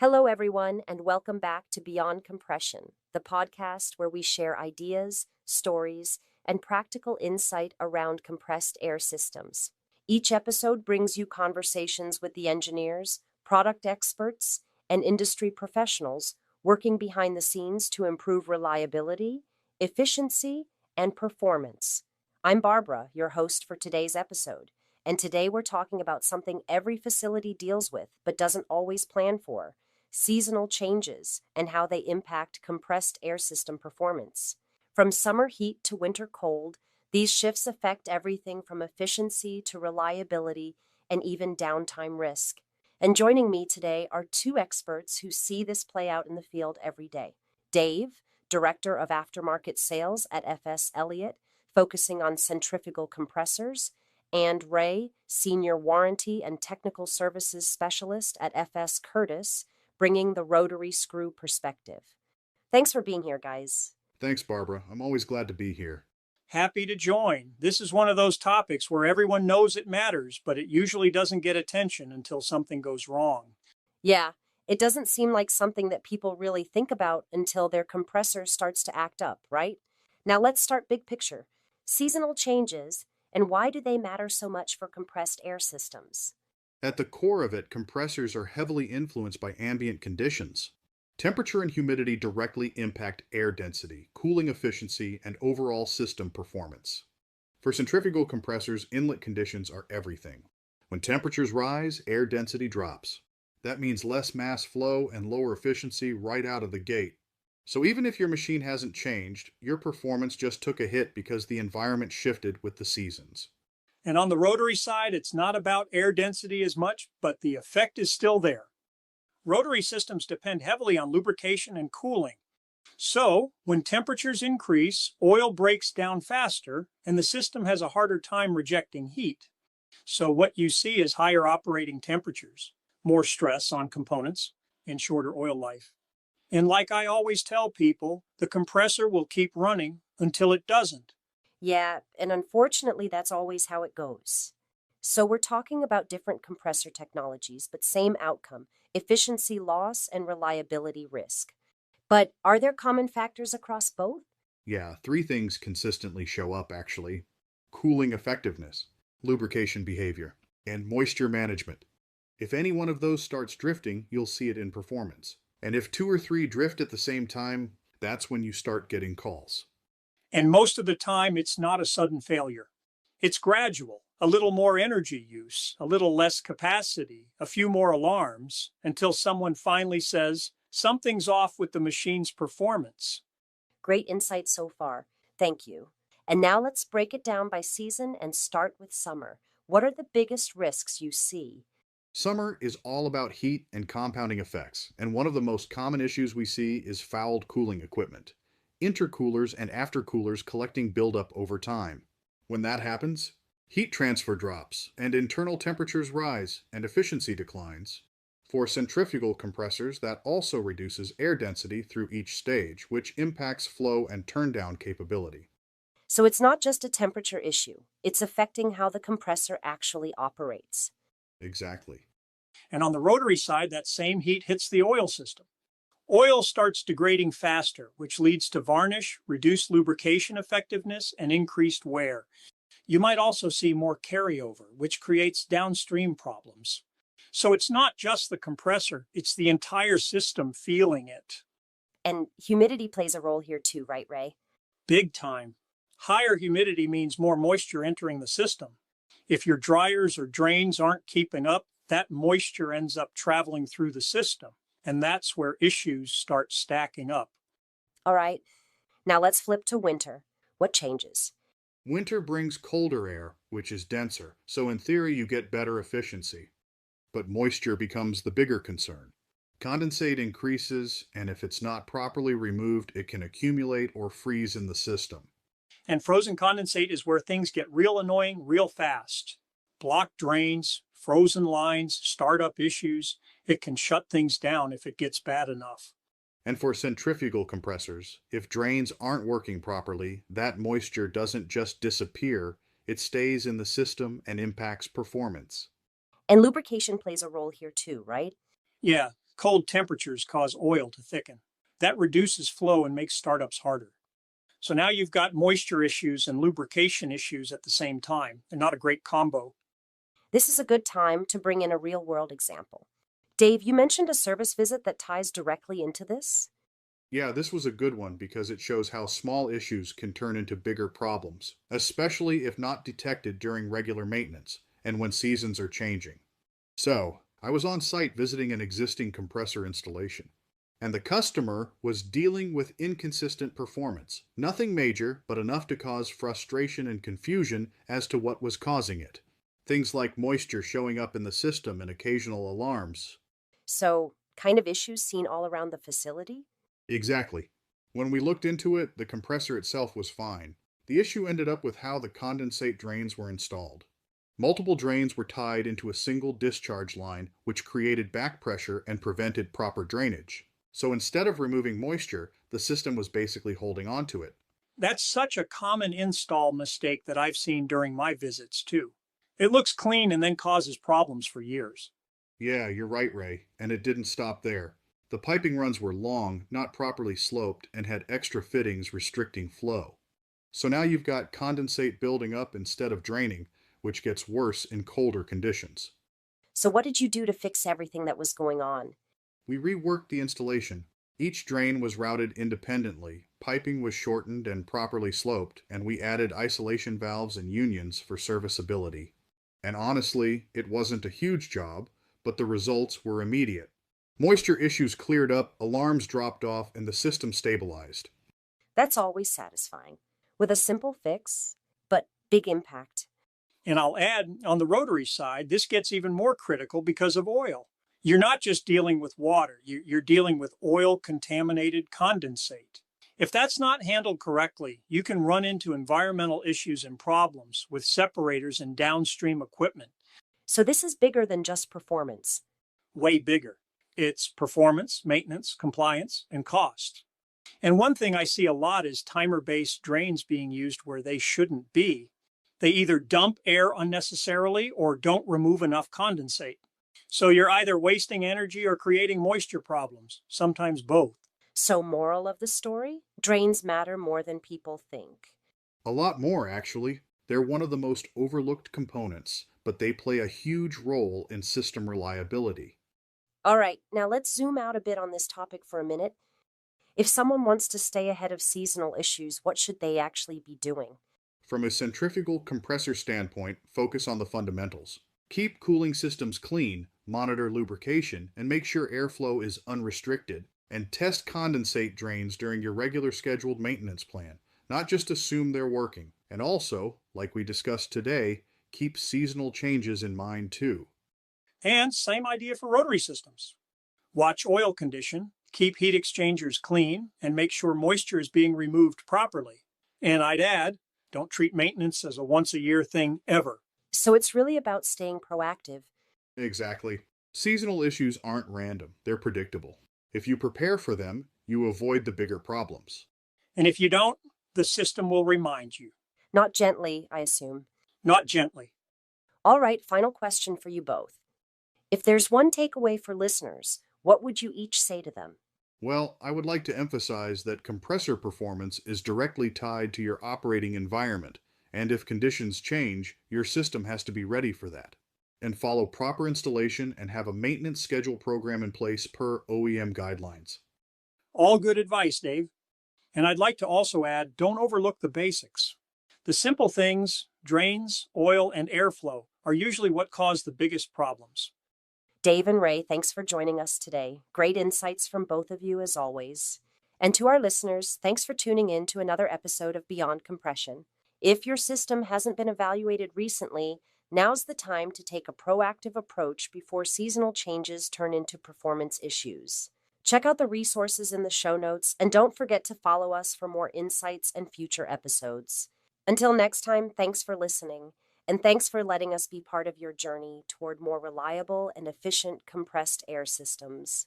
Hello, everyone, and welcome back to Beyond Compression, the podcast where we share ideas, stories, and practical insight around compressed air systems. Each episode brings you conversations with the engineers, product experts, and industry professionals working behind the scenes to improve reliability, efficiency, and performance. I'm Barbara, your host for today's episode, and today we're talking about something every facility deals with but doesn't always plan for: seasonal changes and how they impact compressed air system performance. From summer heat to winter cold, these shifts affect everything from efficiency to reliability and even downtime risk. And joining me today are two experts who see this play out in the field every day. Dave, Director of Aftermarket Sales at FS-Elliott, focusing on centrifugal compressors, and Ray, Senior Warranty and Technical Services Specialist at FS-Curtis, bringing the rotary screw perspective. Thanks for being here, guys. Thanks, Barbara. I'm always glad to be here. Happy to join. This is one of those topics where everyone knows it matters, but it usually doesn't get attention until something goes wrong. Yeah, it doesn't seem like something that people really think about until their compressor starts to act up, right? Now let's start big picture. Seasonal changes, and why do they matter so much for compressed air systems? At the core of it, compressors are heavily influenced by ambient conditions. Temperature and humidity directly impact air density, cooling efficiency, and overall system performance. For centrifugal compressors, inlet conditions are everything. When temperatures rise, air density drops. That means less mass flow and lower efficiency right out of the gate. So even if your machine hasn't changed, your performance just took a hit because the environment shifted with the seasons. And on the rotary side, it's not about air density as much, but the effect is still there. Rotary systems depend heavily on lubrication and cooling. So, when temperatures increase, oil breaks down faster, and the system has a harder time rejecting heat. So what you see is higher operating temperatures, more stress on components, and shorter oil life. And like I always tell people, the compressor will keep running until it doesn't. Yeah, and unfortunately, that's always how it goes. So we're talking about different compressor technologies, but same outcome: efficiency loss and reliability risk. But are there common factors across both? Yeah, three things consistently show up actually: cooling effectiveness, lubrication behavior, and moisture management. If any one of those starts drifting, you'll see it in performance. And if two or three drift at the same time, that's when you start getting calls. And most of the time, it's not a sudden failure. It's gradual, a little more energy use, a little less capacity, a few more alarms, until someone finally says, something's off with the machine's performance. Great insight so far. Thank you. And now let's break it down by season and start with summer. What are the biggest risks you see? Summer is all about heat and compounding effects, and one of the most common issues we see is fouled cooling equipment. Intercoolers and aftercoolers collecting buildup over time. When that happens, heat transfer drops, and internal temperatures rise, and efficiency declines. For centrifugal compressors, that also reduces air density through each stage, which impacts flow and turndown capability. So it's not just a temperature issue, it's affecting how the compressor actually operates. Exactly. And on the rotary side, that same heat hits the oil system. Oil starts degrading faster, which leads to varnish, reduced lubrication effectiveness, and increased wear. You might also see more carryover, which creates downstream problems. So it's not just the compressor, it's the entire system feeling it. And humidity plays a role here too, right, Ray? Big time. Higher humidity means more moisture entering the system. If your dryers or drains aren't keeping up, that moisture ends up traveling through the system. And that's where issues start stacking up. All right, now let's flip to winter. What changes? Winter brings colder air, which is denser, so in theory you get better efficiency. But moisture becomes the bigger concern. Condensate increases, and if it's not properly removed, it can accumulate or freeze in the system. And frozen condensate is where things get real annoying real fast. Blocked drains, frozen lines, startup issues. It can shut things down if it gets bad enough. And for centrifugal compressors, if drains aren't working properly, that moisture doesn't just disappear, it stays in the system and impacts performance. And lubrication plays a role here too, right? Yeah, Cold temperatures cause oil to thicken. That reduces flow and makes startups harder. So now you've got moisture issues and lubrication issues at the same time, and not a great combo. This is a good time to bring in a real-world example. Dave, you mentioned a service visit that ties directly into this. Yeah, this was a good one because it shows how small issues can turn into bigger problems, especially if not detected during regular maintenance and when seasons are changing. So, I was on site visiting an existing compressor installation, and the customer was dealing with inconsistent performance. Nothing major, but enough to cause frustration and confusion as to what was causing it. Things like moisture showing up in the system and occasional alarms. So, kind of issues seen all around the facility? Exactly. When we looked into it, the compressor itself was fine. The issue ended up with how the condensate drains were installed. Multiple drains were tied into a single discharge line, which created back pressure and prevented proper drainage. So instead of removing moisture, the system was basically holding onto it. That's such a common install mistake that I've seen during my visits, too. It looks clean and then causes problems for years. Yeah, you're right, Ray, and it didn't stop there. The piping runs were long, not properly sloped, and had extra fittings restricting flow. So now you've got condensate building up instead of draining, which gets worse in colder conditions. So, what did you do to fix everything that was going on? We reworked the installation. Each drain was routed independently, piping was shortened and properly sloped, and we added isolation valves and unions for serviceability. And honestly, it wasn't a huge job, but the results were immediate. Moisture issues cleared up, alarms dropped off, and the system stabilized. That's always satisfying. With a simple fix, but big impact. And I'll add, on the rotary side, this gets even more critical because of oil. You're not just dealing with water, you're dealing with oil-contaminated condensate. If that's not handled correctly, you can run into environmental issues and problems with separators and downstream equipment. So, this is bigger than just performance. Way bigger. It's performance, maintenance, compliance, and cost. And one thing I see a lot is timer-based drains being used where they shouldn't be. They either dump air unnecessarily or don't remove enough condensate. So you're either wasting energy or creating moisture problems, sometimes both. So, moral of the story? Drains matter more than people think. A lot more, actually. They're one of the most overlooked components, but they play a huge role in system reliability. All right, now let's zoom out a bit on this topic for a minute. If someone wants to stay ahead of seasonal issues, what should they actually be doing? From a centrifugal compressor standpoint, focus on the fundamentals. Keep cooling systems clean, monitor lubrication, and make sure airflow is unrestricted. And test condensate drains during your regular scheduled maintenance plan, not just assume they're working. And also, like we discussed today, keep seasonal changes in mind too. And same idea for rotary systems. Watch oil condition, keep heat exchangers clean, and make sure moisture is being removed properly. And I'd add, don't treat maintenance as a once-a-year thing ever. So, it's really about staying proactive. Exactly. Seasonal issues aren't random, they're predictable. If you prepare for them, you avoid the bigger problems. And if you don't, the system will remind you. Not gently, I assume. Not gently. All right, final question for you both. If there's one takeaway for listeners, what would you each say to them? Well, I would like to emphasize that compressor performance is directly tied to your operating environment, and if conditions change, your system has to be ready for that. And follow proper installation and have a maintenance schedule program in place per OEM guidelines. All good advice, Dave. And I'd like to also add, don't overlook the basics. The simple things, drains, oil, and airflow, are usually what cause the biggest problems. Dave and Ray, thanks for joining us today. Great insights from both of you as always. And to our listeners, thanks for tuning in to another episode of Beyond Compression. If your system hasn't been evaluated recently, now's the time to take a proactive approach before seasonal changes turn into performance issues. Check out the resources in the show notes, and don't forget to follow us for more insights and future episodes. Until next time, thanks for listening. And thanks for letting us be part of your journey toward more reliable and efficient compressed air systems.